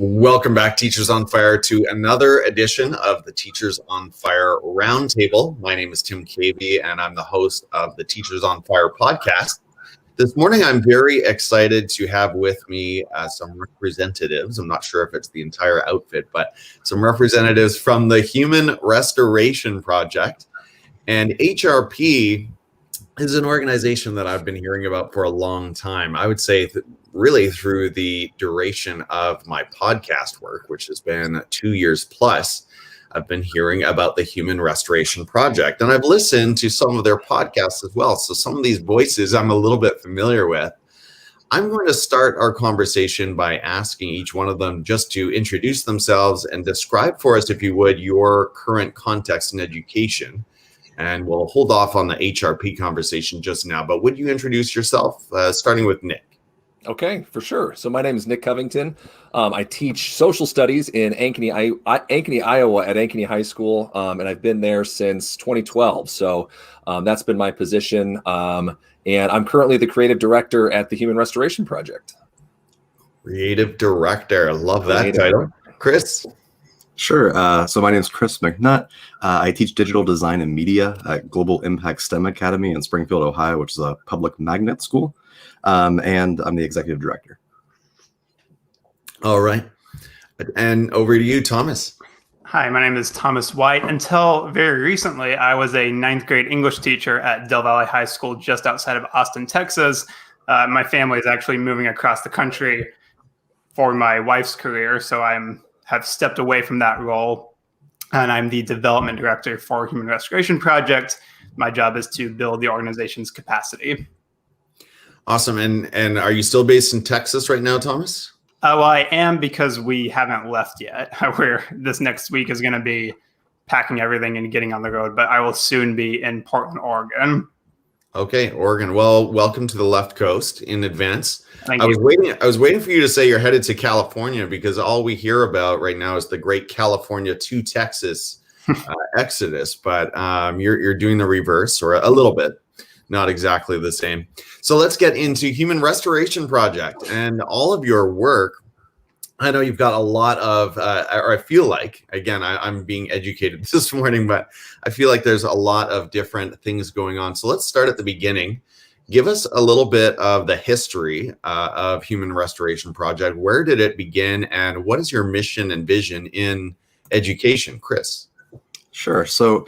Welcome back, Teachers on Fire, to another edition of the Teachers on Fire Roundtable. My name is Tim Cavey, and I'm the host of the Teachers on Fire podcast. This morning, I'm very excited to have with me some representatives. I'm not sure if it's the entire outfit, but some representatives from the Human Restoration Project. And HRP is an organization that I've been hearing about for a long time. I would say really through the duration of my podcast work, which has been 2 years plus. I've been hearing about the Human Restoration Project, and I've listened to some of their podcasts as well. So some of these voices I'm a little bit familiar with. I'm going to start our conversation by asking each one of them just to introduce themselves and describe for us, if you would, your current context in education. And we'll hold off on the HRP conversation just now, but would you introduce yourself, starting with Nick? Okay, for sure. So my name is Nick Covington. I teach social studies in Ankeny, Iowa at Ankeny High School, and I've been there since 2012. So that's been my position, and I'm currently the creative director at the Human Restoration Project. Creative director. Love that title. Chris? Sure. So my name is Chris McNutt. I teach digital design and media at Global Impact STEM Academy in Springfield, Ohio, which is a public magnet school. And I'm the executive director. All right. And over to you, Thomas. Hi, my name is Thomas White. Until very recently, I was a ninth grade English teacher at Del Valle High School just outside of Austin, Texas. My family is actually moving across the country for my wife's career, so have stepped away from that role, and I'm the development director for Human Restoration Project. My job is to build the organization's capacity. Awesome. And are you still based in Texas right now, Thomas? Well, I am, because we haven't left yet. This next week is going to be packing everything and getting on the road, but I will soon be in Portland, Oregon. Okay, Oregon. Well, welcome to the left coast in advance. Thank you. I was waiting for you to say you're headed to California, because all we hear about right now is the great California to Texas exodus. But you're doing the reverse, or a little bit, not exactly the same. So let's get into Human Restoration Project and all of your work. I know you've got a lot of, or I feel like, again, I'm being educated this morning, but I feel like there's a lot of different things going on. So let's start at the beginning. Give us a little bit of the history of Human Restoration Project. Where did it begin, and what is your mission and vision in education? Chris? Sure. So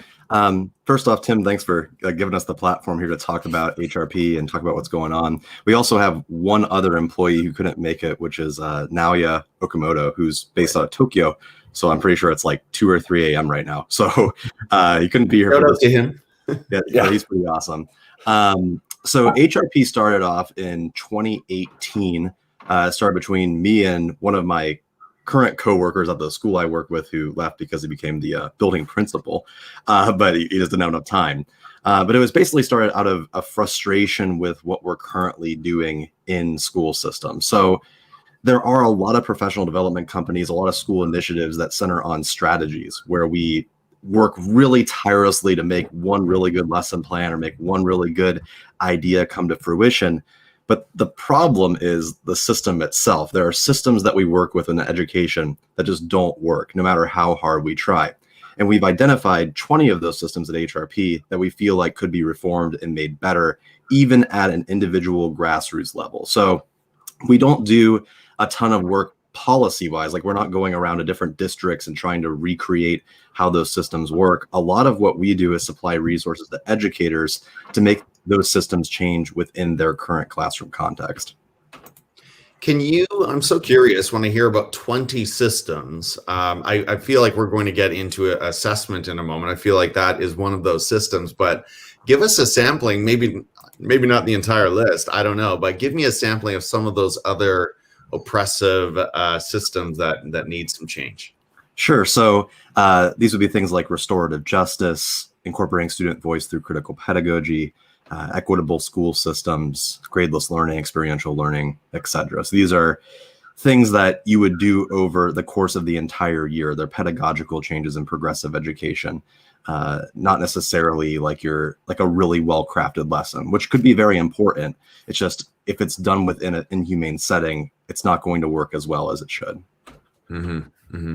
first off, Tim, thanks for giving us the platform here to talk about HRP and talk about what's going on. We also have one other employee who couldn't make it, which is Naoya Okamoto, who's based out of Tokyo. So I'm pretty sure it's like 2 or 3 a.m. right now. So he couldn't be here. Shout out to him. Yeah, he's pretty awesome. So HRP started off in 2018. Started between me and one of my current coworkers at the school I work with, who left because he became the building principal, but he just didn't have enough time. But it was basically started out of a frustration with what we're currently doing in school systems. So there are a lot of professional development companies, a lot of school initiatives that center on strategies, where we work really tirelessly to make one really good lesson plan or make one really good idea come to fruition. But the problem is the system itself. There are systems that we work with in education that just don't work, no matter how hard we try. And we've identified 20 of those systems at HRP that we feel like could be reformed and made better, even at an individual grassroots level. So we don't do a ton of work policy-wise, like we're not going around to different districts and trying to recreate how those systems work. A lot of what we do is supply resources to educators to make those systems change within their current classroom context. I'm so curious when I hear about 20 systems. I feel like we're going to get into an assessment in a moment. I feel like that is one of those systems, but give us a sampling, maybe not the entire list, I don't know, but give me a sampling of some of those other oppressive systems that need some change. Sure. So these would be things like restorative justice, incorporating student voice through critical pedagogy, equitable school systems, gradeless learning, experiential learning, etc. So these are things that you would do over the course of the entire year. They're pedagogical changes in progressive education, not necessarily like a really well-crafted lesson, which could be very important. It's just if it's done within an inhumane setting, it's not going to work as well as it should. Mm-hmm. Mm-hmm.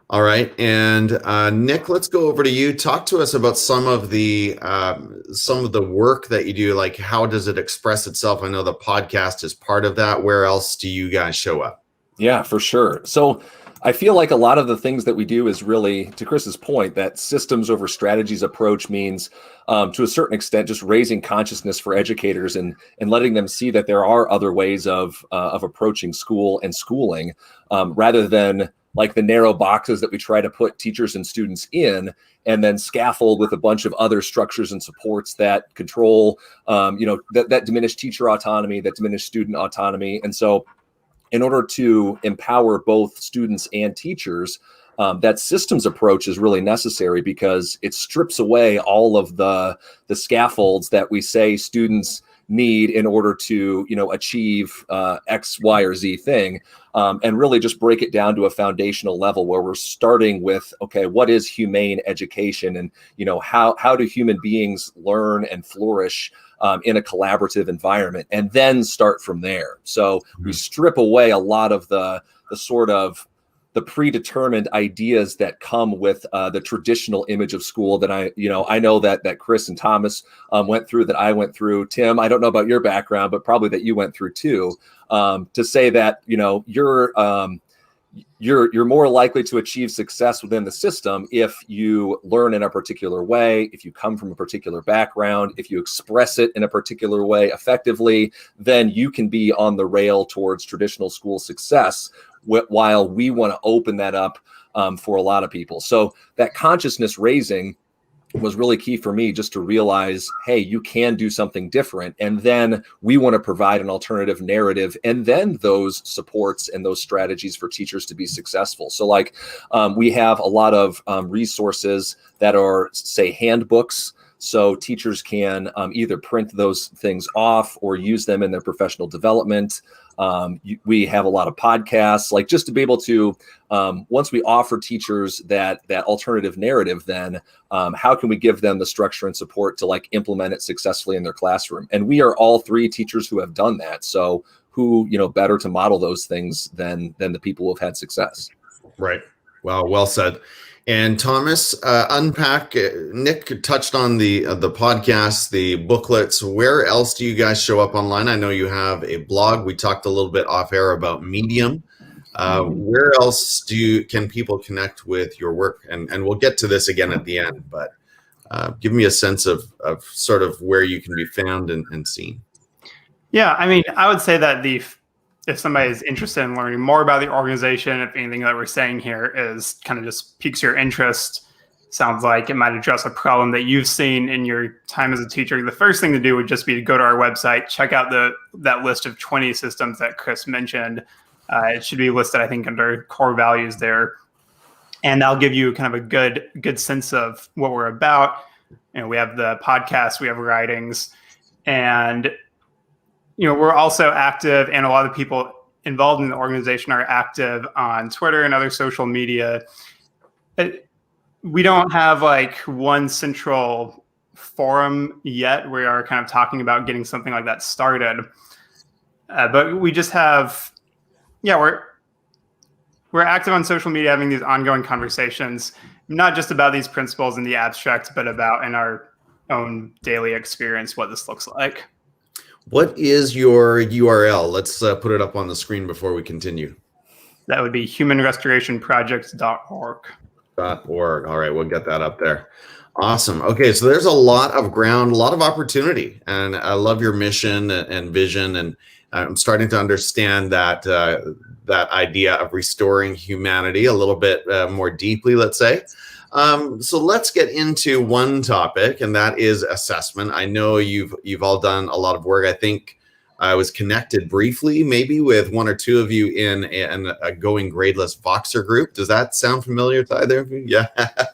All right, and Nick, let's go over to you. Talk to us about some of the work that you do. Like, how does it express itself? I know the podcast is part of that. Where else do you guys show up? Yeah, for sure. So I feel like a lot of the things that we do is really, to Chris's point, that systems over strategies approach means, to a certain extent, just raising consciousness for educators and letting them see that there are other ways of approaching school and schooling, rather than like the narrow boxes that we try to put teachers and students in, and then scaffold with a bunch of other structures and supports that control, that diminish teacher autonomy, that diminish student autonomy. And so in order to empower both students and teachers, that systems approach is really necessary, because it strips away all of the scaffolds that we say students need in order to achieve X, Y, or Z thing, and really just break it down to a foundational level where we're starting with, okay, what is humane education, and how do human beings learn and flourish in a collaborative environment, and then start from there. So we strip away a lot of the sort of the predetermined ideas that come with the traditional image of school that I know that Chris and Thomas went through, that I went through. Tim, I don't know about your background, but probably that you went through too, to say that you're more likely to achieve success within the system if you learn in a particular way, if you come from a particular background, if you express it in a particular way effectively, then you can be on the rail towards traditional school success, while we want to open that up for a lot of people. So that consciousness raising was really key for me, just to realize, hey, you can do something different. And then we want to provide an alternative narrative, and then those supports and those strategies for teachers to be successful. So like we have a lot of resources that are, say, handbooks. So teachers can either print those things off or use them in their professional development. We have a lot of podcasts, like just to be able to, once we offer teachers that alternative narrative, then how can we give them the structure and support to like implement it successfully in their classroom? And we are all three teachers who have done that. So who, better to model those things than the people who have had success. Right. Well said. And Thomas, unpack. Nick touched on the podcast, the booklets. Where else do you guys show up online? I know you have a blog. We talked a little bit off air about Medium. Where else can people connect with your work? And we'll get to this again at the end, but give me a sense of sort of where you can be found and seen. Yeah, I mean, I would say that if somebody is interested in learning more about the organization, if anything that we're saying here is kind of just piques your interest, sounds like it might address a problem that you've seen in your time as a teacher, the first thing to do would just be to go to our website, check out that list of 20 systems that Chris mentioned. It should be listed, I think, under core values there. And that'll give you kind of a good sense of what we're about. We have the podcast, we have writings, and we're also active, and a lot of people involved in the organization are active on Twitter and other social media. We don't have like one central forum yet. We are kind of talking about getting something like that started. But we just have, we're active on social media, having these ongoing conversations, not just about these principles in the abstract, but about in our own daily experience, what this looks like. What is your URL? Let's put it up on the screen before we continue. That would be humanrestorationprojects.org. .org. All right, we'll get that up there. Awesome. Okay, so there's a lot of ground, a lot of opportunity, and I love your mission and vision, and I'm starting to understand that idea of restoring humanity a little bit more deeply, let's say. So let's get into one topic, and that is assessment. I know you've all done a lot of work. I think I was connected briefly, maybe with one or two of you in a Going Gradeless Voxer group. Does that sound familiar to either of you? Yeah,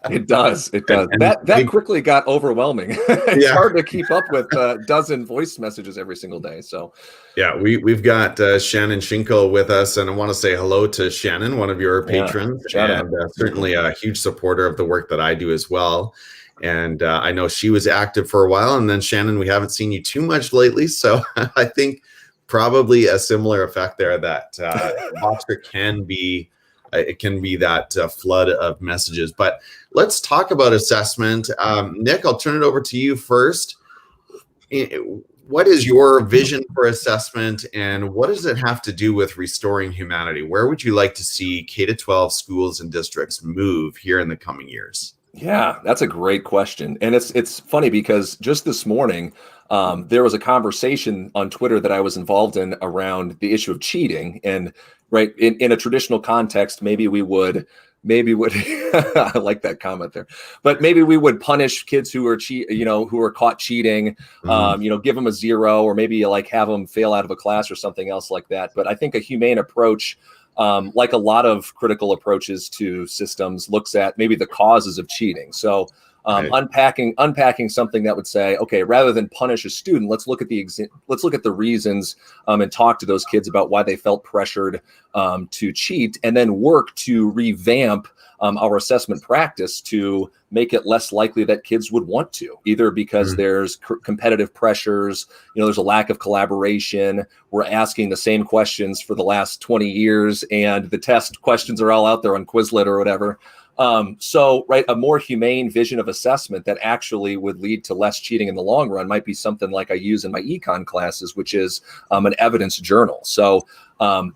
it does. It does. And that quickly got overwhelming. It's hard to keep up with a dozen voice messages every single day. So, yeah, we've got Shannon Schinkel with us, and I want to say hello to Shannon, one of your patrons, and certainly a huge supporter of the work that I do as well. And I know she was active for a while, and then Shannon, we haven't seen you too much lately. So I think probably a similar effect there, that Voxer can be it can be that flood of messages. But let's talk about assessment. Nick, I'll turn it over to you first. What is your vision for assessment, and what does it have to do with restoring humanity? Where would you like to see K-12 schools and districts move here in the coming years? Yeah, that's a great question. And it's funny because just this morning, there was a conversation on Twitter that I was involved in around the issue of cheating. And right in a traditional context, maybe we would I like that comment there, but maybe we would punish kids who are who are caught cheating, give them a 0, or maybe like have them fail out of a class or something else like that. But I think a humane approach, like a lot of critical approaches to systems, looks at maybe the causes of cheating. So Right. unpacking something that would say, okay, rather than punish a student, let's look at the reasons and talk to those kids about why they felt pressured to cheat, and then work to revamp our assessment practice to make it less likely that kids would want to, either because there's competitive pressures, there's a lack of collaboration. We're asking the same questions for the last 20 years, and the test questions are all out there on Quizlet or whatever. A more humane vision of assessment that actually would lead to less cheating in the long run might be something like I use in my econ classes, which is an evidence journal. So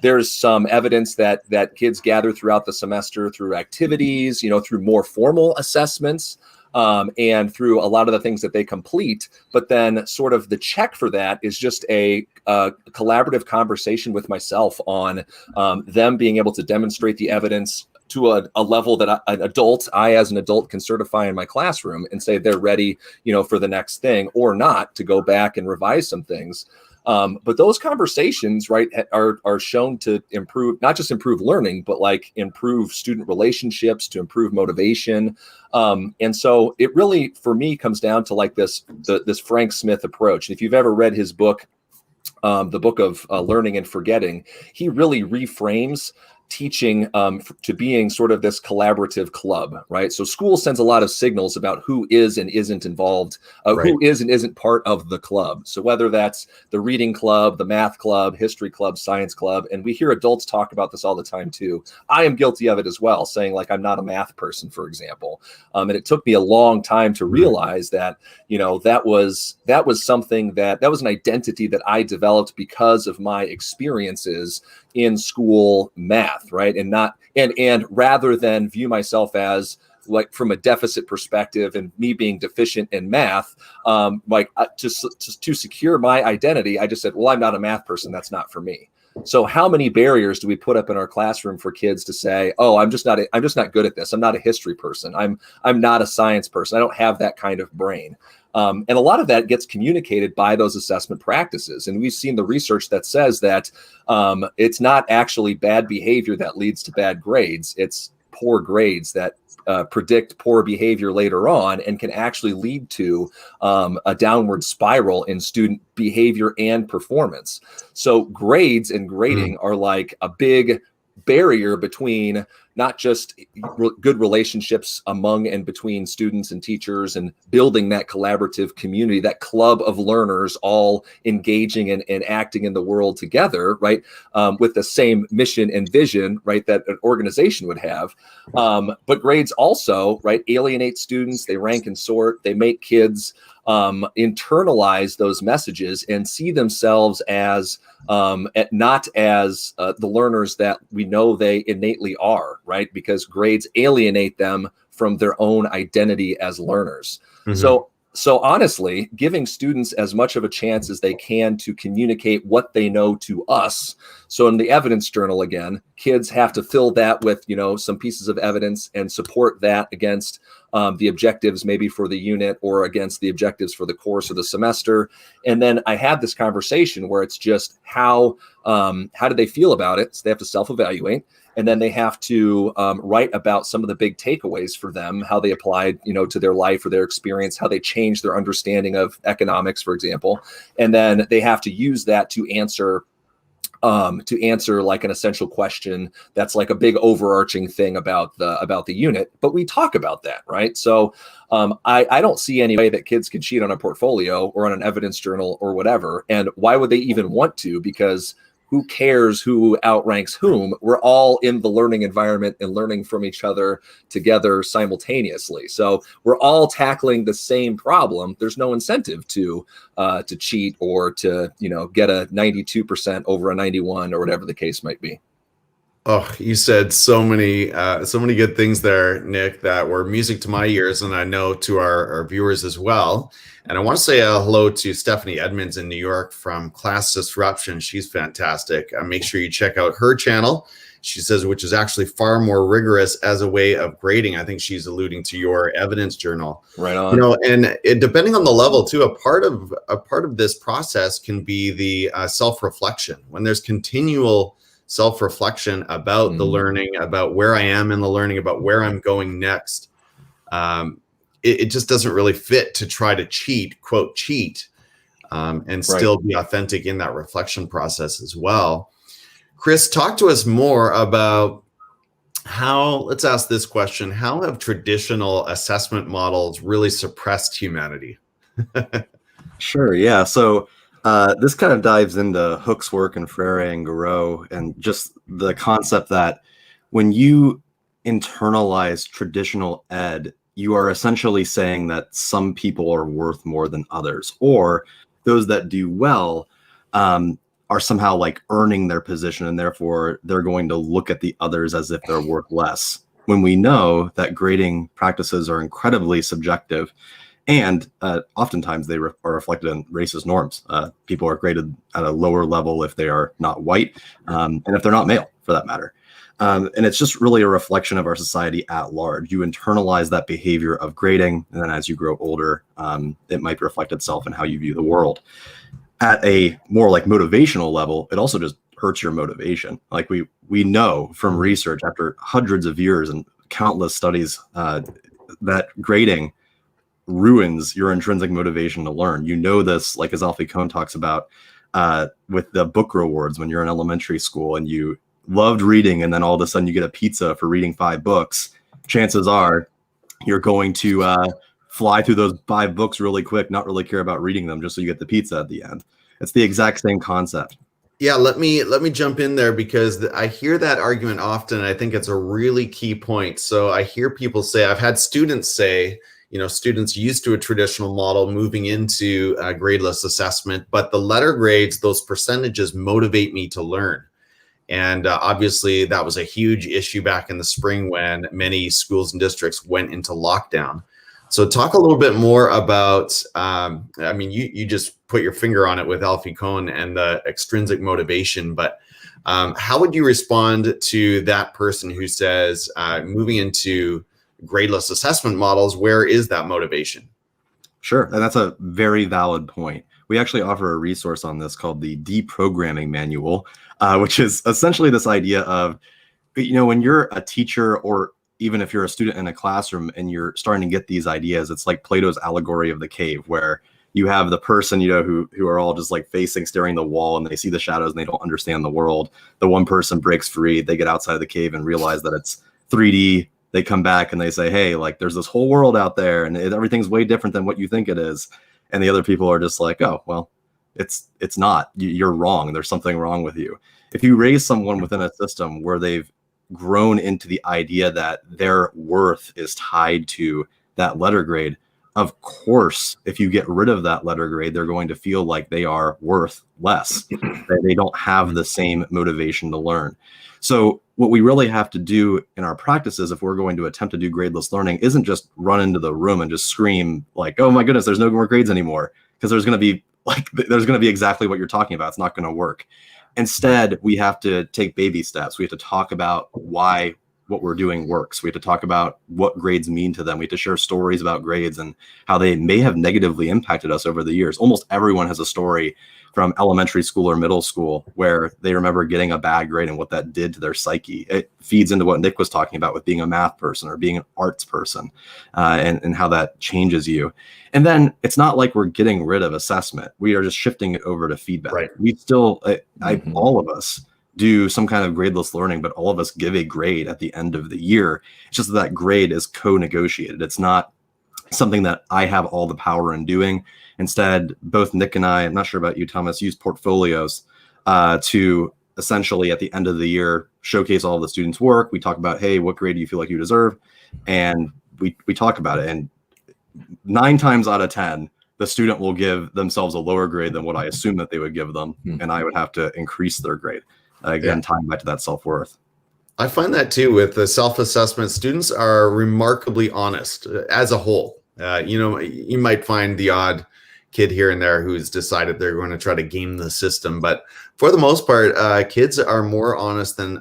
there's some evidence that kids gather throughout the semester through activities, through more formal assessments, and through a lot of the things that they complete. But then sort of the check for that is just a collaborative conversation with myself on them being able to demonstrate the evidence to a level that I as an adult can certify in my classroom and say they're ready, for the next thing, or not, to go back and revise some things. But those conversations, right, are shown to not just improve learning, but like improve student relationships, to improve motivation. And so it really, for me, comes down to like this Frank Smith approach. If you've ever read his book, the book of Learning and Forgetting, he really reframes teaching to being sort of this collaborative club, right? So school sends a lot of signals about who is and isn't involved, who is and isn't part of the club. So whether that's the reading club, the math club, history club, science club, and we hear adults talk about this all the time too. I am guilty of it as well, saying like I'm not a math person, for example. And it took me a long time to realize that, that was something that was an identity that I developed because of my experiences in school math, right? And rather than view myself as like from a deficit perspective and me being deficient in math, to secure my identity, I just said, well, I'm not a math person. That's not for me. So how many barriers do we put up in our classroom for kids to say, oh, I'm just not good at this. I'm not a history person. I'm not a science person. I don't have that kind of brain. And a lot of that gets communicated by those assessment practices. And we've seen the research that says that it's not actually bad behavior that leads to bad grades. It's poor grades that predict poor behavior later on and can actually lead to a downward spiral in student behavior and performance. So grades and grading are like a big barrier between not just good relationships among and between students and teachers and building that collaborative community, that club of learners all engaging and acting in the world together, right? With the same mission and vision, right, that an organization would have. But grades also, right, alienate students, they rank and sort, they make kids internalize those messages and see themselves as not as the learners that we know they innately are, right? Because grades alienate them from their own identity as learners. So honestly, giving students as much of a chance as they can to communicate what they know to us. So in the evidence journal, again, kids have to fill that with, some pieces of evidence and support that against the objectives maybe for the unit or against the objectives for the course or the semester. And then I have this conversation where it's just how do they feel about it? So they have to self-evaluate. And then they have to write about some of the big takeaways for them, how they applied, to their life or their experience, how they changed their understanding of economics, for example. And then they have to use that to answer like an essential question that's like a big overarching thing about the unit. But we talk about that, right? So I don't see any way that kids can cheat on a portfolio or on an evidence journal or whatever. And why would they even want to? Because who cares who outranks whom? We're all in the learning environment and learning from each other together simultaneously. So we're all tackling the same problem. There's no incentive to cheat or to, get a 92% over a 91 or whatever the case might be. Oh, you said so many good things there, Nick, that were music to my ears, and I know to our viewers as well. And I want to say hello to Stephanie Edmonds in New York from Class Disruption. She's fantastic. Make sure you check out her channel. She says, which is actually far more rigorous as a way of grading. I think she's alluding to your evidence journal. Right on. And depending on the level too, a part of this process can be the self-reflection. When there's continual self-reflection about the learning, about where I am in the learning, about where I'm going next. It just doesn't really fit to try to quote cheat, and still be authentic in that reflection process as well. Chris, talk to us more about let's ask this question. How have traditional assessment models really suppressed humanity? Sure, yeah. So this kind of dives into Hook's work and Freire and Garreau, and just the concept that when you internalize traditional ed, you are essentially saying that some people are worth more than others, or those that do well are somehow like earning their position, and therefore they're going to look at the others as if they're worth less. When we know that grading practices are incredibly subjective, and oftentimes they are reflected in racist norms. People are graded at a lower level if they are not white, and if they're not male, for that matter. And it's just really a reflection of our society at large. You internalize that behavior of grading, and then as you grow older, it might reflect itself in how you view the world. At a more like motivational level, it also just hurts your motivation. Like we know from research after hundreds of years and countless studies that grading ruins your intrinsic motivation to learn. You know this, like as Alfie Kohn talks about with the book rewards when you're in elementary school and you loved reading, and then all of a sudden you get a pizza for reading 5 books. Chances are you're going to fly through those 5 books really quick, not really care about reading them, just so you get the pizza at the end. It's the exact same concept. Yeah, let me jump in there because I hear that argument often. And I think it's a really key point. So I hear people say, I've had students say, students used to a traditional model moving into gradeless assessment, but the letter grades, those percentages motivate me to learn. And obviously that was a huge issue back in the spring when many schools and districts went into lockdown. So talk a little bit more about, you just put your finger on it with Alfie Kohn and the extrinsic motivation, but how would you respond to that person who says moving into gradeless assessment models, where is that motivation? Sure, and that's a very valid point. We actually offer a resource on this called the Deprogramming Manual, which is essentially this idea of, when you're a teacher or even if you're a student in a classroom and you're starting to get these ideas, it's like Plato's allegory of the cave, where you have the person, who are all just like staring the wall, and they see the shadows and they don't understand the world. The one person breaks free, they get outside of the cave and realize that it's 3D. They come back and they say, hey, like there's this whole world out there and everything's way different than what you think it is. And the other people are just like, oh, well, it's not. You're wrong. There's something wrong with you. If you raise someone within a system where they've grown into the idea that their worth is tied to that letter grade, of course, if you get rid of that letter grade, they're going to feel like they are worth less. They don't have the same motivation to learn. So what we really have to do in our practices, if we're going to attempt to do gradeless learning, isn't just run into the room and just scream like, oh my goodness, there's no more grades anymore. Because there's going to be exactly what you're talking about. It's not going to work. Instead, we have to take baby steps. We have to talk about why what we're doing works. We have to talk about what grades mean to them. We have to share stories about grades and how they may have negatively impacted us over the years. Almost everyone has a story from elementary school or middle school where they remember getting a bad grade and what that did to their psyche. It feeds into what Nick was talking about with being a math person or being an arts person, and how that changes you. And then it's not like we're getting rid of assessment. We are just shifting it over to feedback. Right. We still, all of us do some kind of gradeless learning, but all of us give a grade at the end of the year. It's just that grade is co-negotiated. It's not something that I have all the power in doing. Instead, both Nick and I'm not sure about you, Thomas, use portfolios to essentially at the end of the year showcase all of the students' work. We talk about, hey, what grade do you feel like you deserve? And we talk about it. And 9 times out of 10, the student will give themselves a lower grade than what I assume that they would give them. And I would have to increase their grade. Again, tying back to that self-worth. I find that too with the self-assessment. Students are remarkably honest as a whole. You might find the odd kid here and there who's decided they're going to try to game the system, but for the most part, kids are more honest than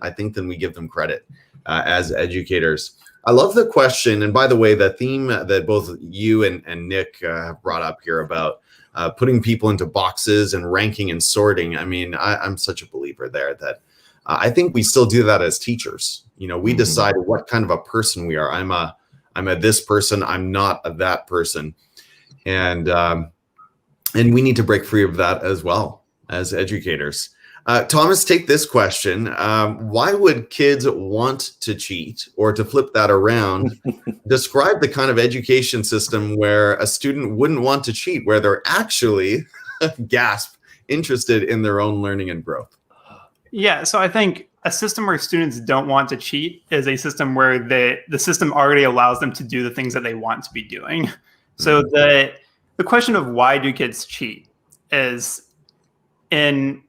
we give them credit as educators. I love the question, and by the way, the theme that both you and Nick have brought up here about putting people into boxes and ranking and sorting. I mean, I'm such a believer there that I think we still do that as teachers. We decide what kind of a person we are. I'm a this person. I'm not a that person, and we need to break free of that as well as educators. Thomas, take this question. Why would kids want to cheat? Or to flip that around, describe the kind of education system where a student wouldn't want to cheat, where they're actually, gasp, interested in their own learning and growth. Yeah, so I think a system where students don't want to cheat is a system where the system already allows them to do the things that they want to be doing. So the question of why do kids cheat is in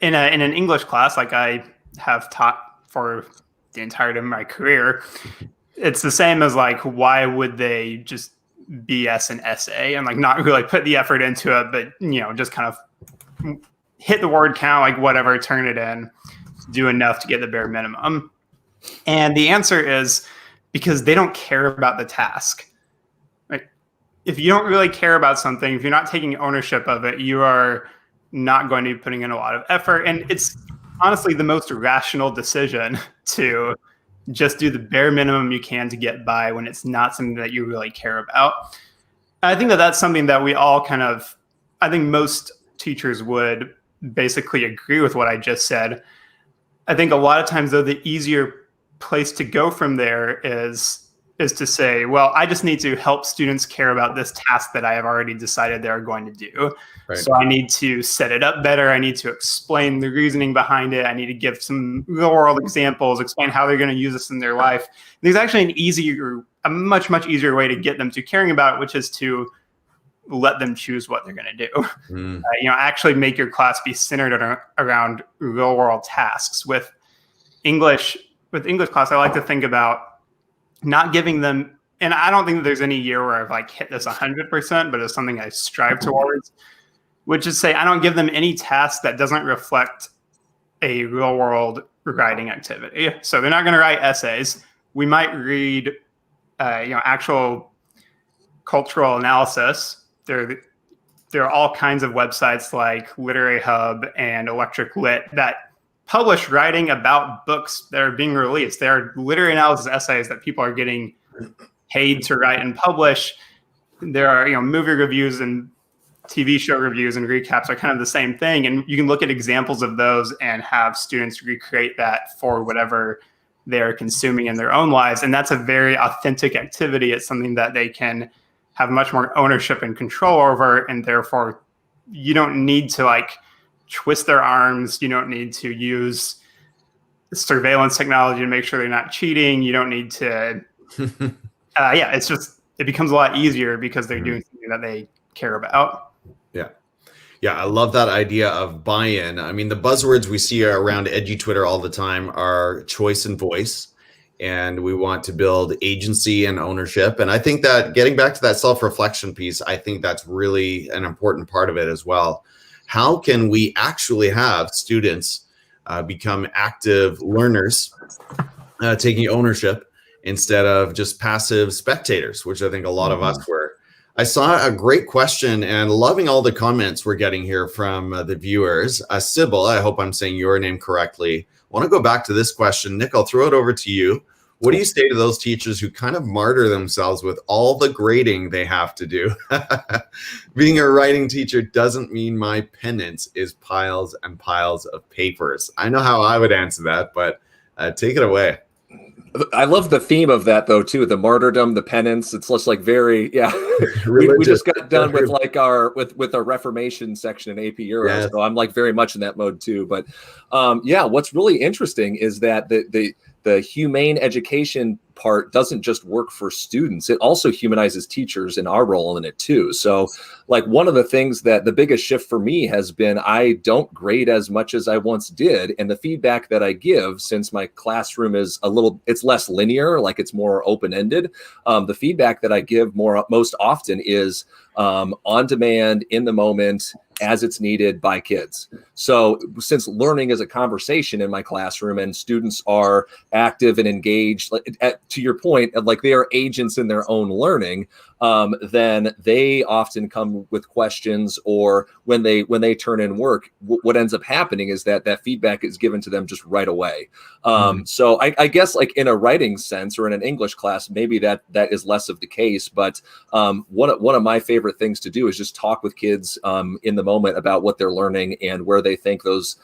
an English class, like I have taught for the entirety of my career, it's the same as like, why would they just BS an essay and like not really put the effort into it, but just kind of hit the word count, like whatever, turn it in, do enough to get the bare minimum. And the answer is because they don't care about the task. Like, if you don't really care about something, if you're not taking ownership of it, you are not going to be putting in a lot of effort. And it's honestly the most rational decision to just do the bare minimum you can to get by when it's not something that you really care about. I think that that's something that we all I think most teachers would basically agree with what I just said. I think a lot of times, though, the easier place to go from there is to say, well, I just need to help students care about this task that I have already decided they're going to do. Right. So I need to set it up better. I need to explain the reasoning behind it. I need to give some real world examples, explain how they're going to use this in their life. There's actually a much, much easier way to get them to caring about it, which is to let them choose what they're going to do. Actually make your class be centered around real world tasks. With English class, I like to think about not giving them, and I don't think that there's any year where I've like hit this 100%, but it's something I strive towards, which is say I don't give them any task that doesn't reflect a real world writing activity. So they're not going to write essays. We might read, actual cultural analysis. There are all kinds of websites like Literary Hub and Electric Lit that publish writing about books that are being released. There are literary analysis essays that people are getting paid to write and publish. There are, movie reviews and TV show reviews and recaps are kind of the same thing. And you can look at examples of those and have students recreate that for whatever they're consuming in their own lives. And that's a very authentic activity. It's something that they can have much more ownership and control over. And therefore, you don't need to twist their arms. You don't need to use surveillance technology to make sure they're not cheating. You don't need to, it becomes a lot easier because they're doing something that they care about. Yeah, I love that idea of buy-in. I mean, the buzzwords we see around Twitter all the time are choice and voice, and we want to build agency and ownership. And I think that getting back to that self-reflection piece, I think that's really an important part of it as well. How can we actually have students become active learners, taking ownership instead of just passive spectators, which I think a lot of us were. I saw a great question and loving all the comments we're getting here from the viewers. Sybil, I hope I'm saying your name correctly. I want to go back to this question. Nick, I'll throw it over to you. What do you say to those teachers who kind of martyr themselves with all the grading they have to do? Being a writing teacher doesn't mean my penance is piles and piles of papers. I know how I would answer that, but take it away. I love the theme of that though too. The martyrdom, the penance. It's just like very, yeah. we just got done with like our Reformation section in AP Euro, Yes. so I'm like very much in that mode too. But yeah, what's really interesting is that the humane education part doesn't just work for students. It also humanizes teachers and our role in it too. So like one of the things that the biggest shift for me has been, I don't grade as much as I once did. And the feedback that I give, since my classroom is it's less linear, like it's more open-ended. The feedback that I give most often is on demand, in the moment, as it's needed by kids. So since learning is a conversation in my classroom and students are active and engaged, to your point, like they are agents in their own learning, then they often come with questions, or when they turn in work, what ends up happening is that feedback is given to them just right away. So I guess like in a writing sense or in an English class, maybe that is less of the case. But one of my favorite things to do is just talk with kids in the moment about what they're learning and where they think those,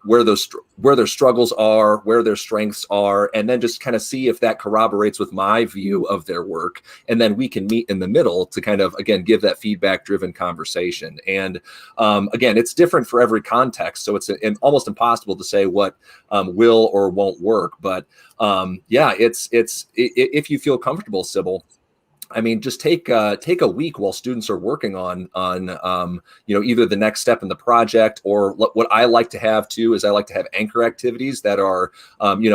where their struggles are, where their strengths are, and then just kind of see if that corroborates with my view of their work. And then we can meet in the middle to kind of, again, give that feedback driven conversation. And again, it's different for every context. So it's almost impossible to say what will or won't work. But yeah, it's if you feel comfortable, Sybil, I mean, just take a week while students are working on either the next step in the project, or what I like to have too is I like to have anchor activities that are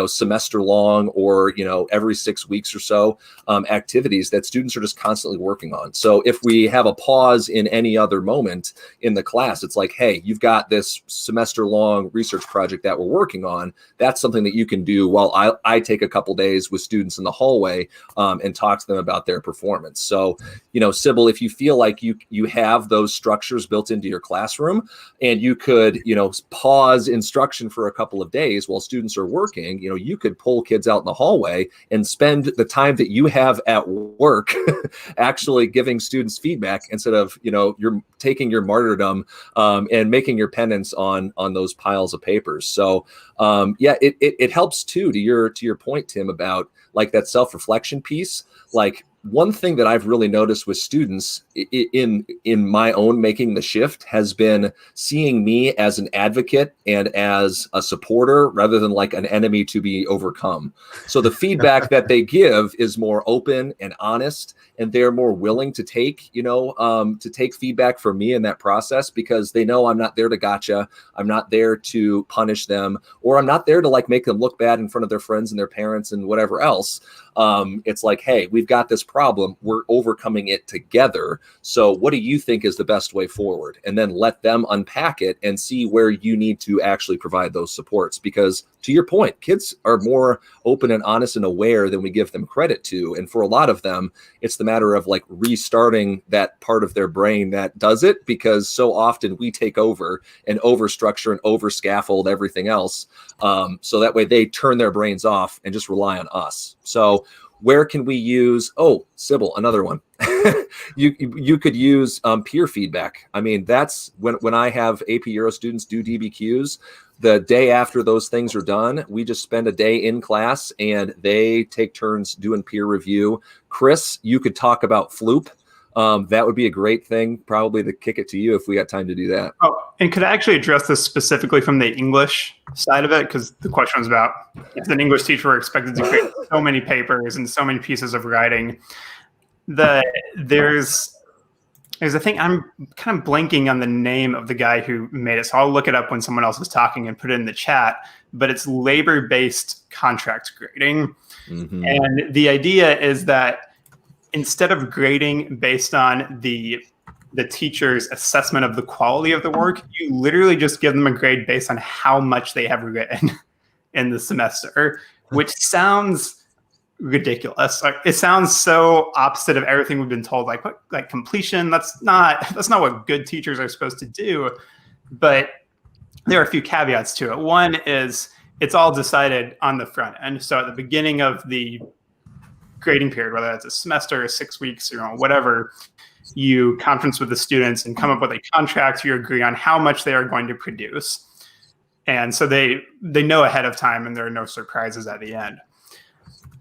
semester long, or every 6 weeks or so, activities that students are just constantly working on. So if we have a pause in any other moment in the class, it's like, hey, you've got this semester long research project that we're working on. That's something that you can do while I take a couple days with students in the hallway and talk to them about their performance. So, Sybil, if you feel like you have those structures built into your classroom, and you could, pause instruction for a couple of days while students are working, you could pull kids out in the hallway and spend the time that you have at work actually giving students feedback, instead of, you're taking your martyrdom and making your penance on those piles of papers. So yeah, it helps too, to your point, Tim, about like that self-reflection piece. Like, one thing that I've really noticed with students in my own making the shift has been seeing me as an advocate and as a supporter, rather than like an enemy to be overcome. So the feedback that they give is more open and honest, and they're more willing to take, to take feedback from me in that process, because they know I'm not there to gotcha. I'm not there to punish them, or I'm not there to like make them look bad in front of their friends and their parents and whatever else. It's like, hey, we've got this problem. We're overcoming it together. So what do you think is the best way forward? And then let them unpack it and see where you need to actually provide those supports. Because to your point, kids are more open and honest and aware than we give them credit to. And for a lot of them, it's the matter of like restarting that part of their brain that does it, because so often we take over and overstructure and over scaffold everything else. So that way they turn their brains off and just rely on us. So where can we use, Sybil, another one. You could use peer feedback. I mean, that's when I have AP Euro students do DBQs, the day after those things are done, we just spend a day in class and they take turns doing peer review. Chris, you could talk about Floop. That would be a great thing, probably, to kick it to you if we got time to do that. Oh, and could I actually address this specifically from the English side of it? Because the question was about if an English teacher were expected to create so many papers and so many pieces of writing. There's a thing, I'm kind of blanking on the name of the guy who made it, so I'll look it up when someone else is talking and put it in the chat, but it's labor-based contract grading. Mm-hmm. And the idea is that instead of grading based on the teacher's assessment of the quality of the work, you literally just give them a grade based on how much they have written in the semester, which sounds ridiculous. Like, it sounds so opposite of everything we've been told. Like completion. That's not what good teachers are supposed to do. But there are a few caveats to it. One is it's all decided on the front end. So at the beginning of the grading period, whether that's a semester or 6 weeks, whatever, you conference with the students and come up with a contract. You agree on how much they are going to produce. And so they know ahead of time, and there are no surprises at the end.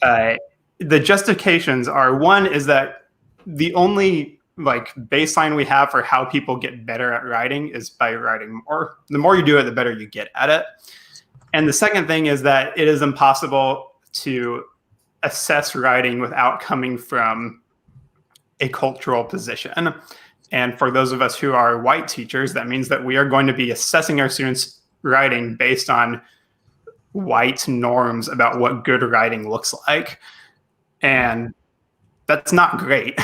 the justifications are, one is that the only like baseline we have for how people get better at writing is by writing more. The more you do it, the better you get at it. And the second thing is that it is impossible to assess writing without coming from a cultural position. And for those of us who are white teachers, that means that we are going to be assessing our students' writing based on white norms about what good writing looks like. And that's not great.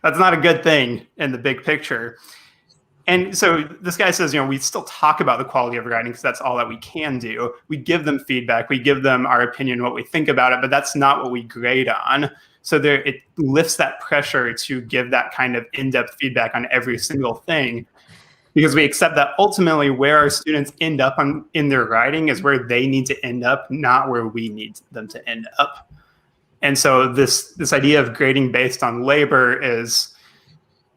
That's not a good thing in the big picture. And so this guy says, we still talk about the quality of writing because that's all that we can do. We give them feedback. We give them our opinion, what we think about it, but that's not what we grade on. So it lifts that pressure to give that kind of in-depth feedback on every single thing, because we accept that ultimately where our students end up in their writing is where they need to end up, not where we need them to end up. And so this idea of grading based on labor is,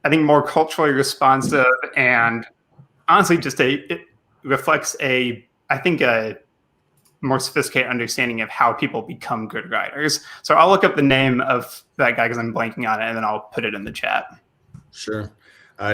I think, more culturally responsive, and honestly, it reflects a more sophisticated understanding of how people become good writers. So I'll look up the name of that guy because I'm blanking on it, and then I'll put it in the chat. Sure.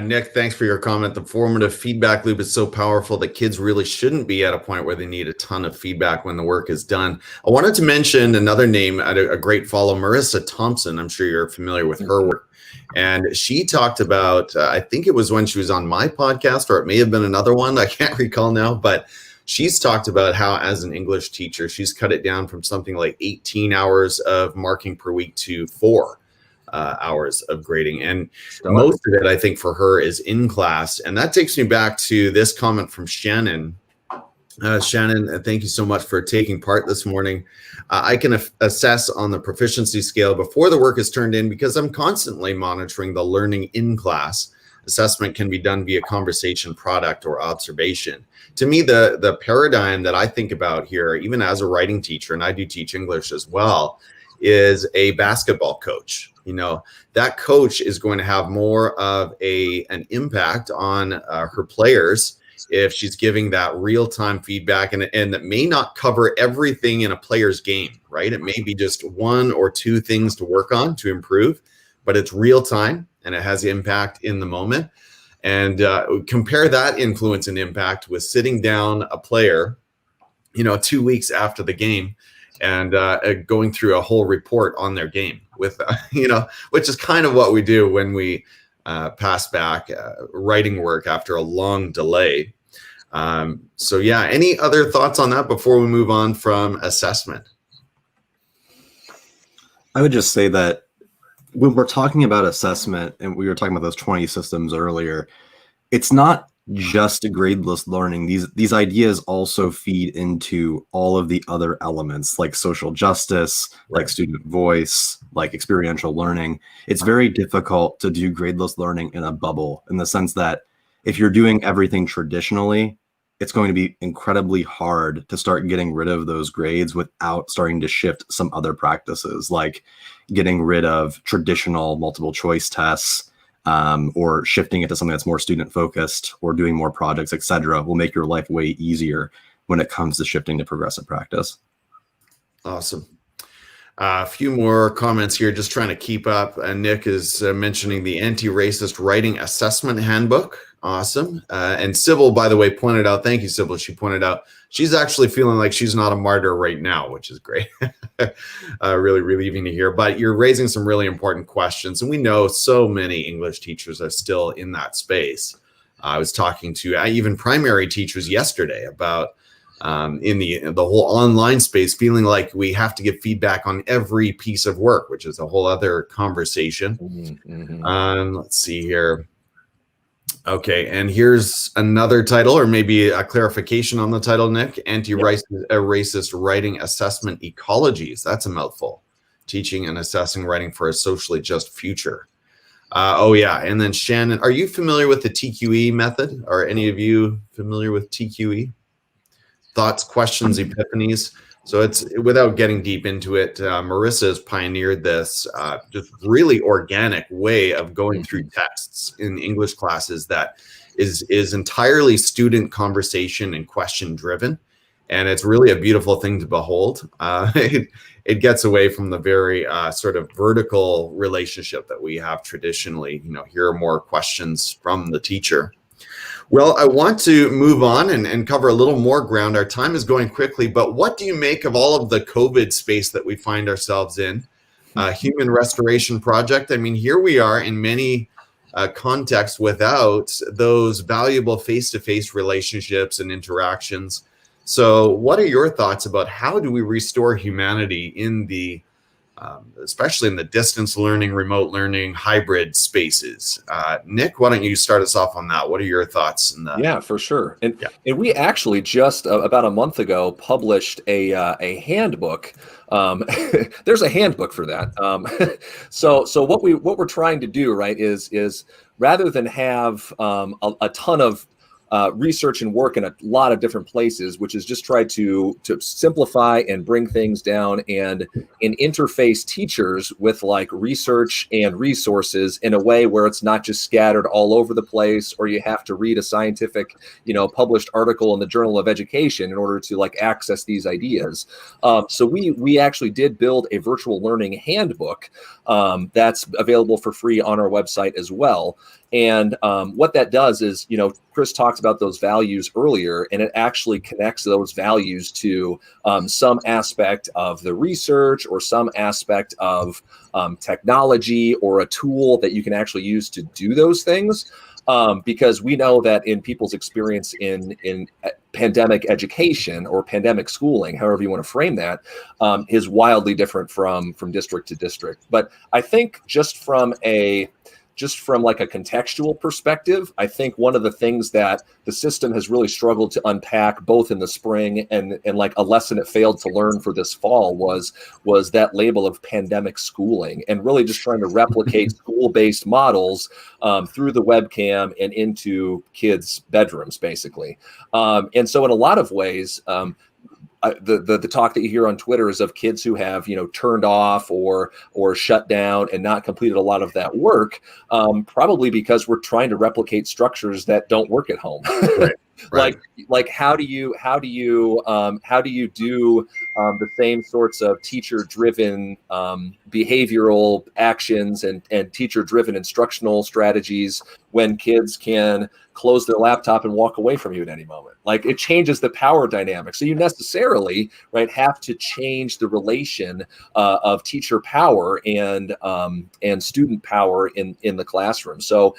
Nick, thanks for your comment. The formative feedback loop is so powerful that kids really shouldn't be at a point where they need a ton of feedback when the work is done. I wanted to mention another name, a great follow, Marissa Thompson. I'm sure you're familiar with her work. And she talked about, I think it was when she was on my podcast, or it may have been another one, I can't recall now, but she's talked about how as an English teacher, she's cut it down from something like 18 hours of marking per week to 4 hours of grading. And most of it, I think, for her is in class. And that takes me back to this comment from Shannon. Shannon, thank you so much for taking part this morning. I can assess on the proficiency scale before the work is turned in because I'm constantly monitoring the learning in class. Assessment can be done via conversation, product, or observation. To me, the paradigm that I think about here, even as a writing teacher, and I do teach English as well, is a basketball coach. That coach is going to have more of an impact on her players if she's giving that real-time feedback, and that may not cover everything in a player's game, right? It may be just 1 or 2 things to work on to improve, but it's real time and it has impact in the moment. And compare that influence and impact with sitting down a player, 2 weeks after the game and going through a whole report on their game with, which is kind of what we do when we pass back writing work after a long delay. So yeah, any other thoughts on that before we move on from assessment? I would just say that when we're talking about assessment, and we were talking about those 20 systems earlier, it's not just gradeless learning. These ideas also feed into all of the other elements like social justice, like student voice, like experiential learning. It's very difficult to do gradeless learning in a bubble, in the sense that if you're doing everything traditionally, it's going to be incredibly hard to start getting rid of those grades without starting to shift some other practices, like getting rid of traditional multiple choice tests, or shifting it to something that's more student focused, or doing more projects, etc. will make your life way easier when it comes to shifting to progressive practice. Awesome. A few more comments here, just trying to keep up. Nick is mentioning the Anti-Racist Writing Assessment Handbook. Awesome. And Sybil, by the way, pointed out, thank you, Sybil. She pointed out she's actually feeling like she's not a martyr right now, which is great. Really relieving to hear. But you're raising some really important questions. And we know so many English teachers are still in that space. I was talking to even primary teachers yesterday about in the whole online space, feeling like we have to give feedback on every piece of work, which is a whole other conversation. Mm-hmm. Let's see here. Okay, and here's another title, or maybe a clarification on the title, Nick. Anti-Racist Writing Assessment Ecologies. That's a mouthful. Teaching and assessing writing for a socially just future. Oh yeah, and then Shannon, are you familiar with the TQE method? Are any of you familiar with TQE? Thoughts, questions, epiphanies. So it's, without getting deep into it, Marissa has pioneered this just really organic way of going through texts in English classes that is entirely student conversation and question driven. and it's really a beautiful thing to behold. It gets away from the very sort of vertical relationship that we have traditionally. Here are more questions from the teacher. Well, I want to move on and cover a little more ground. Our time is going quickly, but what do you make of all of the COVID space that we find ourselves in? Human Restoration Project. I mean, here we are in many contexts without those valuable face-to-face relationships and interactions. So what are your thoughts about how do we restore humanity in the especially in the distance learning, remote learning, hybrid spaces? Nick, why don't you start us off on that? What are your thoughts? Yeah, for sure. And we actually just about a month ago published a handbook. There's a handbook for that. So what we're trying to do, right, is rather than have a ton of research and work in a lot of different places, which is just try to simplify and bring things down and interface teachers with like research and resources in a way where it's not just scattered all over the place, or you have to read a scientific, published article in the Journal of Education in order to like access these ideas. So we actually did build a virtual learning handbook that's available for free on our website as well. And what that does is, Chris talked about those values earlier, and it actually connects those values to some aspect of the research or some aspect of technology or a tool that you can actually use to do those things. Because we know that in people's experience in pandemic education or pandemic schooling, however you want to frame that, is wildly different from district to district. But I think just from like a contextual perspective, I think one of the things that the system has really struggled to unpack both in the spring and like a lesson it failed to learn for this fall was that label of pandemic schooling, and really just trying to replicate school-based models through the webcam and into kids' bedrooms, basically. And so in a lot of ways, the talk that you hear on Twitter is of kids who have, turned off or shut down and not completed a lot of that work, probably because we're trying to replicate structures that don't work at home. Right. Right. Like how do you do the same sorts of teacher-driven behavioral actions and teacher-driven instructional strategies when kids can close their laptop and walk away from you at any moment? Like, it changes the power dynamic. So you necessarily, right, have to change the relation of teacher power and student power in the classroom. So,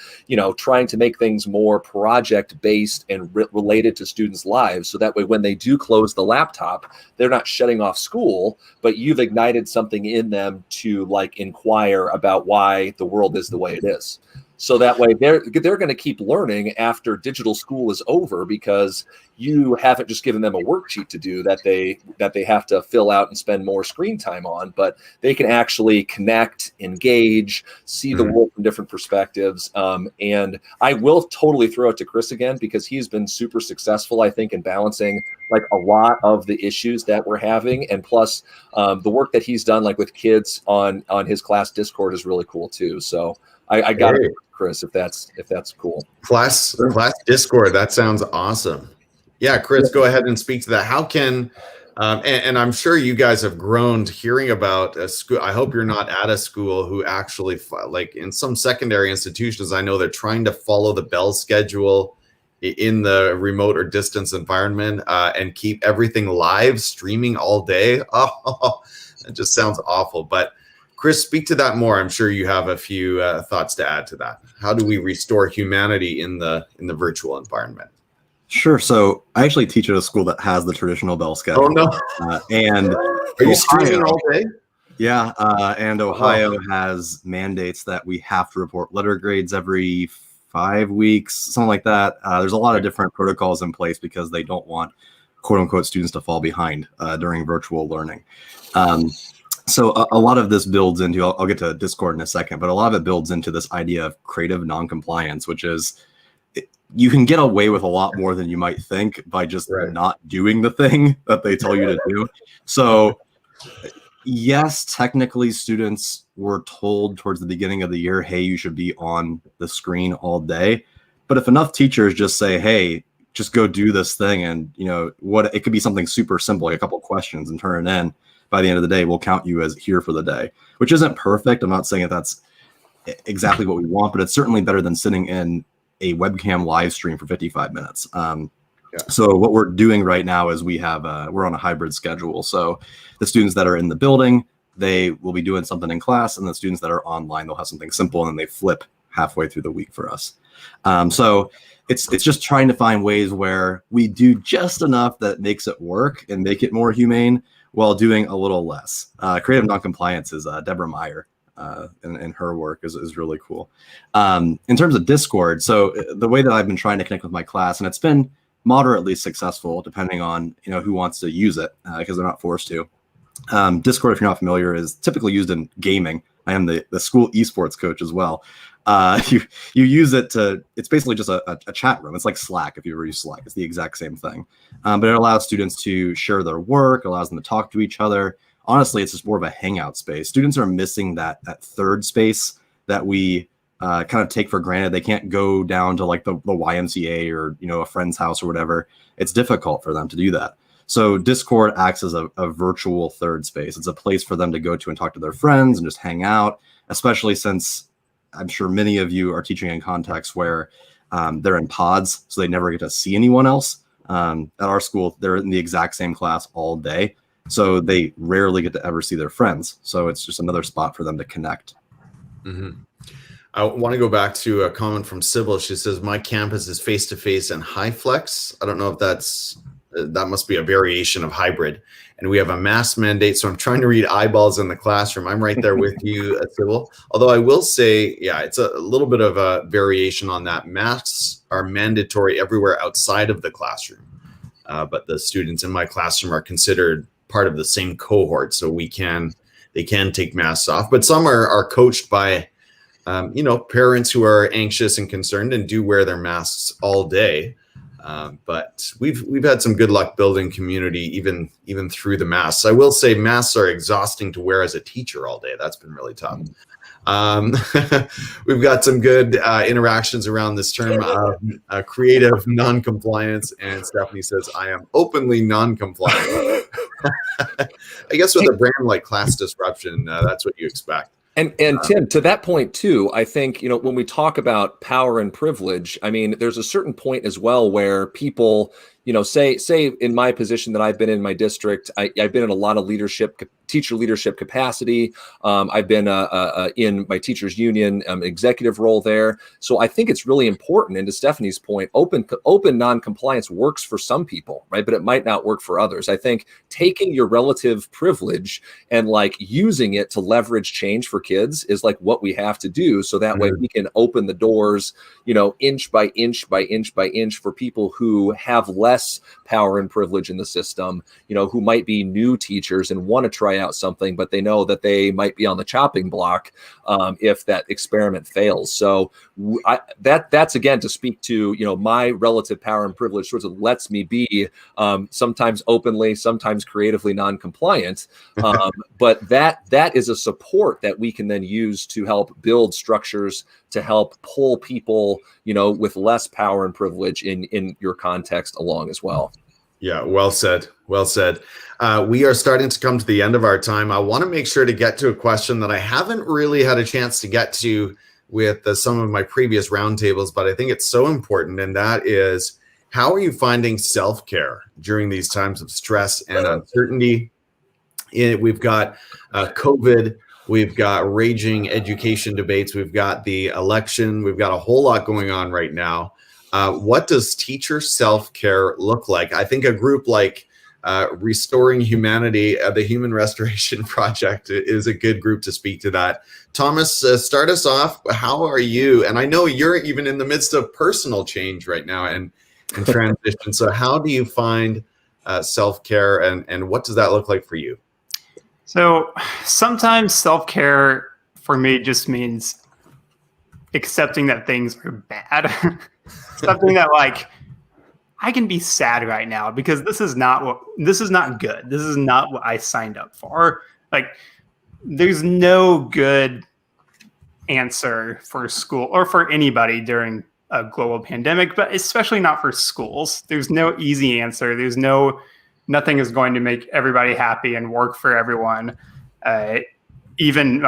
trying to make things more project-based and related to students' lives, so that way when they do close the laptop, they're not shutting off school, but you've ignited something in them to like inquire about why the world is the way it is. So that way they're going to keep learning after digital school is over, because you haven't just given them a worksheet to do that they have to fill out and spend more screen time on, but they can actually connect, engage, see the world from different perspectives. And I will totally throw it to Chris again, because he's been super successful, I think, in balancing like a lot of the issues that we're having. And plus the work that he's done like with kids on his class Discord is really cool too. So I got it, Chris, if that's cool. Class Discord, that sounds awesome. Yeah, Chris, go ahead and speak to that. How can, and I'm sure you guys have groaned hearing about a school. I hope you're not at a school who actually, like in some secondary institutions, I know they're trying to follow the bell schedule in the remote or distance environment and keep everything live streaming all day. Oh, it just sounds awful. But Chris, speak to that more. I'm sure you have a few thoughts to add to that. How do we restore humanity in the virtual environment? Sure. So I actually teach at a school that has the traditional bell schedule. Oh no! And are you streaming all day? Yeah, and Ohio has mandates that we have to report letter grades every 5 weeks, something like that. There's a lot of different protocols in place because they don't want "quote unquote" students to fall behind during virtual learning. So a lot of this builds into, I'll get to Discord in a second, but a lot of it builds into this idea of creative non-compliance, which is you can get away with a lot more than you might think by just not doing the thing that they tell you to do. So yes, technically students were told towards the beginning of the year, hey, you should be on the screen all day. But if enough teachers just say, hey, just go do this thing. And, what it could be something super simple, like a couple of questions, and turn it in. By the end of the day, we'll count you as here for the day, which isn't perfect. I'm not saying that that's exactly what we want, but it's certainly better than sitting in a webcam live stream for 55 minutes. So what we're doing right now is we're on a hybrid schedule. So the students that are in the building, they will be doing something in class, and the students that are online, they'll have something simple, and then they flip halfway through the week for us. So it's just trying to find ways where we do just enough that makes it work and make it more humane while doing a little less. Creative noncompliance is Deborah Meyer, and her work is really cool. In terms of Discord, so the way that I've been trying to connect with my class, and it's been moderately successful depending on who wants to use it, because they're not forced to. Discord, if you're not familiar, is typically used in gaming. I am the school esports coach as well. You use it it's basically just a chat room. It's like Slack, if you ever use Slack. It's the exact same thing. But it allows students to share their work, allows them to talk to each other. Honestly, it's just more of a hangout space. Students are missing that third space that we kind of take for granted. They can't go down to like the YMCA or a friend's house or whatever. It's difficult for them to do that. So Discord acts as a virtual third space. It's a place for them to go to and talk to their friends and just hang out, especially since I'm sure many of you are teaching in contexts where they're in pods, so they never get to see anyone else. At our school, they're in the exact same class all day, so they rarely get to ever see their friends. So it's just another spot for them to connect. Mm-hmm. I want to go back to a comment from Sybil. She says, my campus is face-to-face and high flex. I don't know if that must be a variation of hybrid. And we have a mask mandate. So I'm trying to read eyeballs in the classroom. I'm right there with you, Sybil. Although I will say, it's a little bit of a variation on that. Masks are mandatory everywhere outside of the classroom. But the students in my classroom are considered part of the same cohort. So they can take masks off. But some are coached by parents who are anxious and concerned and do wear their masks all day. But we've had some good luck building community even through the masks. I will say masks are exhausting to wear as a teacher all day. That's been really tough. We've got some good interactions around this term of creative non-compliance, and Stephanie says, I am openly non-compliant. I guess with a brand like Class Disruption, that's what you expect. And Tim, to that point too, I think, when we talk about power and privilege, I mean, there's a certain point as well where people, say in my position that I've been in my district, I've been in a lot of teacher leadership capacity. I've been in my teachers union executive role there. So I think it's really important. And to Stephanie's point, open non-compliance works for some people, right? But it might not work for others. I think taking your relative privilege and using it to leverage change for kids is what we have to do. So that way we can open the doors, inch by inch by inch by inch for people who have less power and privilege in the system, who might be new teachers and want to try out something, but they know that they might be on the chopping block if that experiment fails. So that's again to speak to my relative power and privilege sort of lets me be sometimes openly, sometimes creatively non-compliant, but that is a support that we can then use to help build structures to help pull people with less power and privilege in your context along as well. Yeah, well said. Well said. We are starting to come to the end of our time. I want to make sure to get to a question that I haven't really had a chance to get to with some of my previous roundtables, but I think it's so important. And that is, how are you finding self-care during these times of stress and uncertainty? We've got COVID. We've got raging education debates. We've got the election. We've got a whole lot going on right now. What does teacher self-care look like? I think a group like Restoring Humanity, the Human Restoration Project, is a good group to speak to that. Thomas, start us off. How are you? And I know you're even in the midst of personal change right now and transition. So how do you find self-care, and what does that look like for you? So sometimes self-care for me just means accepting that things are bad. Something that I can be sad right now because this is not good. This is not what I signed up for. There's no good answer for school or for anybody during a global pandemic, but especially not for schools. There's no easy answer. Nothing is going to make everybody happy and work for everyone. Even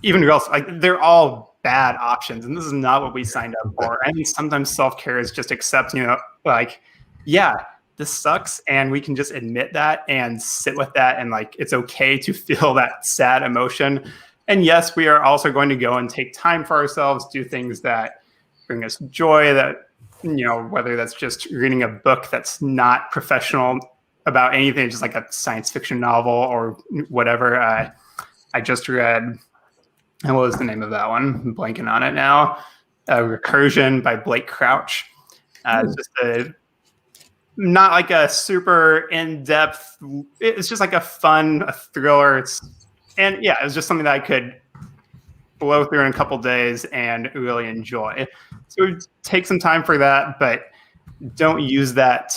girls, like, they're all bad options, and this is not what we signed up for. I think sometimes self-care is just accepting, like, yeah, this sucks, and we can just admit that and sit with that, and like, it's okay to feel that sad emotion. And yes, we are also going to go and take time for ourselves, do things that bring us joy, that, whether that's just reading a book that's not professional about anything, just like a science fiction novel or whatever. I just read, and what was the name of that one? I'm blanking on it now. Recursion by Blake Crouch. It's just not like a super in-depth, it's just like a thriller. It was just something that I could blow through in a couple days and really enjoy. So take some time for that, but don't use that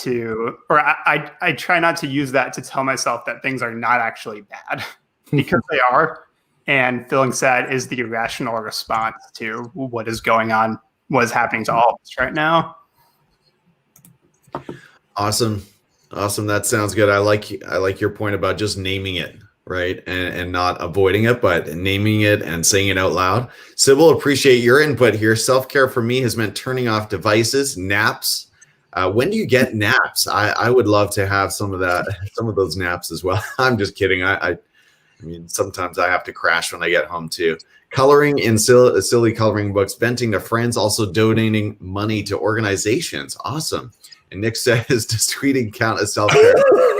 I try not to use that to tell myself that things are not actually bad, because they are. And feeling sad is the irrational response to what is going on, what is happening to all of us right now. Awesome. That sounds good. I like your point about just naming it, right? And not avoiding it, but naming it and saying it out loud. Sybil, appreciate your input here. Self-care for me has meant turning off devices, naps. When do you get naps? I would love to have some of those naps as well. I'm just kidding. I mean, sometimes I have to crash when I get home too. Coloring in silly coloring books, venting to friends, also donating money to organizations. Awesome. And Nick says, does tweeting count as self-care?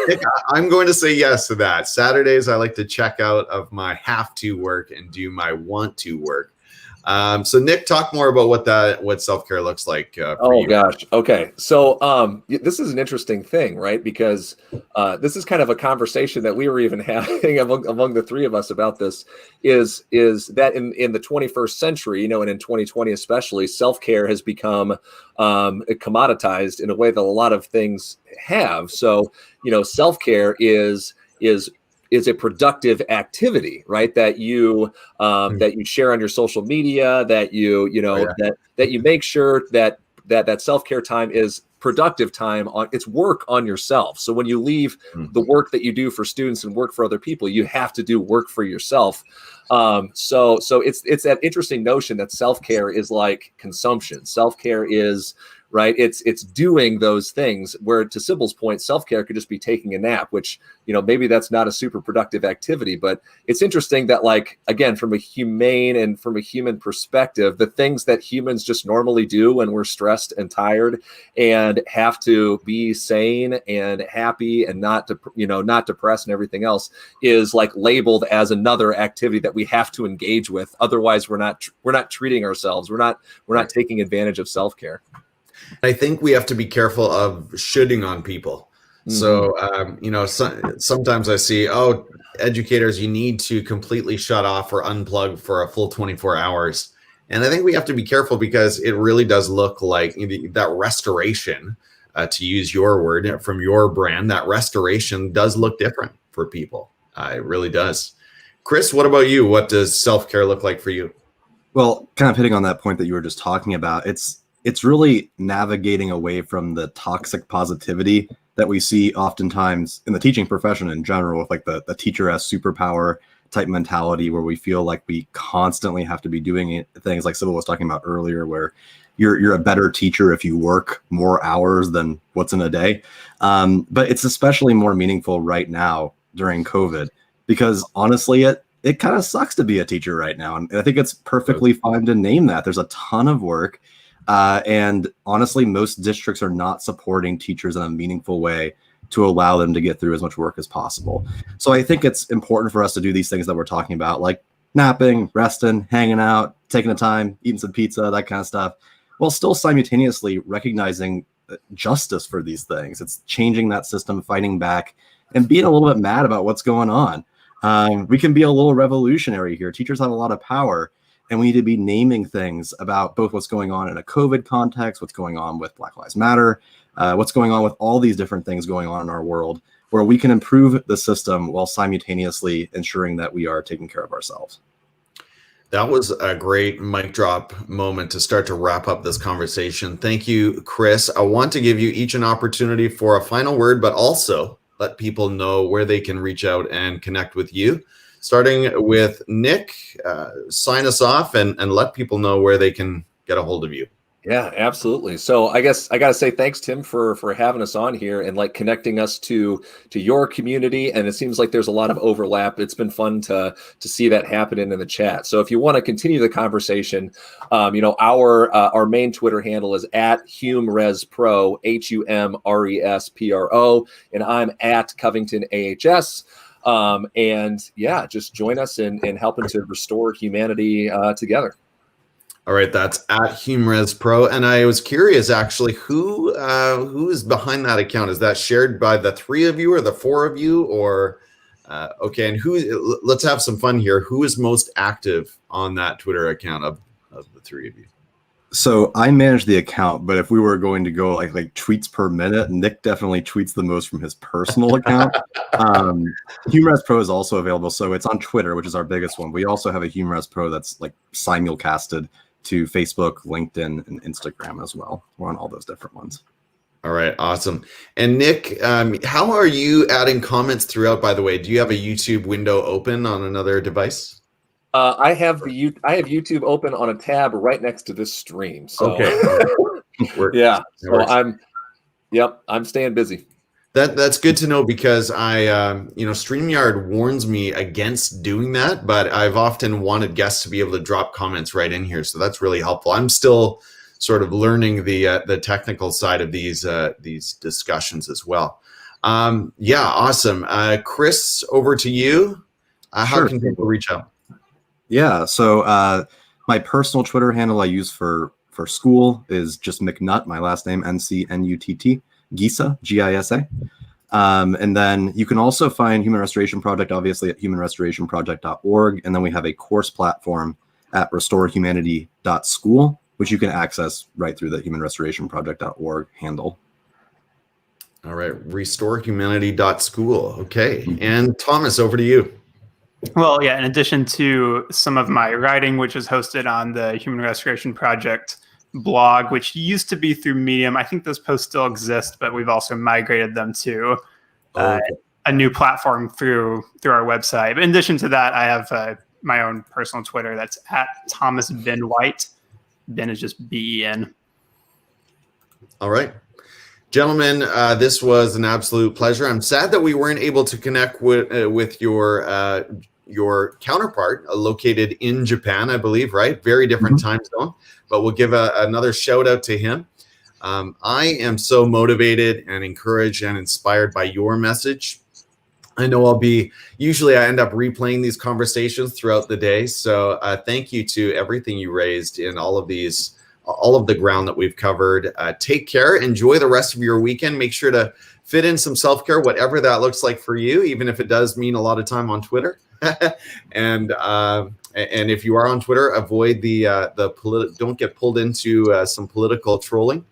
Nick, I'm going to say yes to that. Saturdays, I like to check out of my have to work and do my want to work. So Nick, talk more about what self-care looks like. For you. Gosh. Okay. So this is an interesting thing, right? Because this is kind of a conversation that we were even having among the three of us about this, is that in the 21st century, and in 2020 especially, self-care has become commoditized in a way that a lot of things have. So, self-care is a productive activity, right? That you share on your social media, that that you make sure that self-care time is productive time it's work on yourself. So when you leave the work that you do for students and work for other people, you have to do work for yourself. So it's that interesting notion that self-care is like consumption. Self-care is, right, it's doing those things, where, to Sybil's point, self-care could just be taking a nap, which, maybe that's not a super productive activity. But it's interesting that, like, again, from a humane and from a human perspective, the things that humans just normally do when we're stressed and tired and have to be sane and happy and not depressed and everything else, is like labeled as another activity that we have to engage with. Otherwise, we're not treating ourselves. We're not taking advantage of self-care. I think we have to be careful of shitting on people. So, sometimes I see, educators, you need to completely shut off or unplug for a full 24 hours. And I think we have to be careful, because it really does look like that restoration, to use your word from your brand, that restoration does look different for people. It really does. Chris, what about you? What does self-care look like for you? Well, kind of hitting on that point that you were just talking about, it's really navigating away from the toxic positivity that we see oftentimes in the teaching profession in general, with like the teacher as superpower type mentality, where we feel like we constantly have to be doing things like Sybil was talking about earlier, where you're a better teacher if you work more hours than what's in a day. But it's especially more meaningful right now during COVID, because honestly, it kind of sucks to be a teacher right now. And I think it's perfectly fine to name that. There's a ton of work. And honestly, most districts are not supporting teachers in a meaningful way to allow them to get through as much work as possible. So I think it's important for us to do these things that we're talking about, like napping, resting, hanging out, taking the time, eating some pizza, that kind of stuff, while still simultaneously recognizing justice for these things. It's changing that system, fighting back, and being a little bit mad about what's going on. We can be a little revolutionary here. Teachers have a lot of power. And we need to be naming things about both what's going on in a COVID context, what's going on with Black Lives Matter, what's going on with all these different things going on in our world, where we can improve the system while simultaneously ensuring that we are taking care of ourselves. That was a great mic drop moment to start to wrap up this conversation. Thank you, Chris. I want to give you each an opportunity for a final word, but also let people know where they can reach out and connect with you. Starting with Nick, sign us off and let people know where they can get a hold of you. Yeah, absolutely. So I guess I got to say thanks, Tim, for having us on here and like connecting us to your community. And it seems like there's a lot of overlap. It's been fun to see that happening in the chat. So if you want to continue the conversation, our main Twitter handle is at HumResPro, HumRespro, and I'm at Covington AHS. And yeah, just join us in helping to restore humanity together. All right, that's at HumResPro. And I was curious, actually, who is behind that account? Is that shared by the three of you or the four of you? Or okay, and let's have some fun here. Who is most active on that Twitter account of the three of you? So I manage the account, but if we were going to go like tweets per minute, Nick definitely tweets the most from his personal account. HumResPro is also available. So it's on Twitter, which is our biggest one. We also have a HumResPro that's like simulcasted to Facebook, LinkedIn, and Instagram as well. We're on all those different ones. All right, awesome. And Nick, how are you adding comments throughout, by the way? Do you have a YouTube window open on another device? I have YouTube open on a tab right next to this stream. So okay. Yeah. So I'm staying busy. That's good to know, because StreamYard warns me against doing that, but I've often wanted guests to be able to drop comments right in here. So that's really helpful. I'm still sort of learning the technical side of these discussions as well. Awesome. Chris, over to you. How can people reach out? Yeah. So my personal Twitter handle I use for school is just McNutt, my last name, NCNUTT. Gisa, Gisa. And then you can also find Human Restoration Project, obviously, at humanrestorationproject.org. And then we have a course platform at restorehumanity.school, which you can access right through the humanrestorationproject.org handle. All right, restorehumanity.school. Okay. And Thomas, over to you. Well, yeah, in addition to some of my writing, which is hosted on the Human Restoration Project blog, which used to be through Medium. I think those posts still exist, but we've also migrated them to a new platform through our website. But in addition to that, I have my own personal Twitter that's at Thomas Ben White. Ben is just BEN. All right. Gentlemen, this was an absolute pleasure. I'm sad that we weren't able to connect with your counterpart located in Japan, I believe, right? Very different time zone, but we'll give another shout out to him. I am so motivated and encouraged and inspired by your message. I know usually I end up replaying these conversations throughout the day. So thank you to everything you raised in all of the ground that we've covered. Take care. Enjoy the rest of your weekend. Make sure to fit in some self-care, whatever that looks like for you, even if it does mean a lot of time on Twitter. And if you are on Twitter, avoid don't get pulled into some political trolling.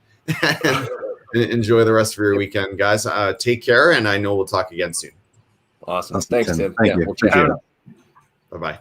And enjoy the rest of your weekend, guys. Take care, and I know we'll talk again soon. Awesome. Thanks, Tim. Thank you. We'll check it out. Bye-bye.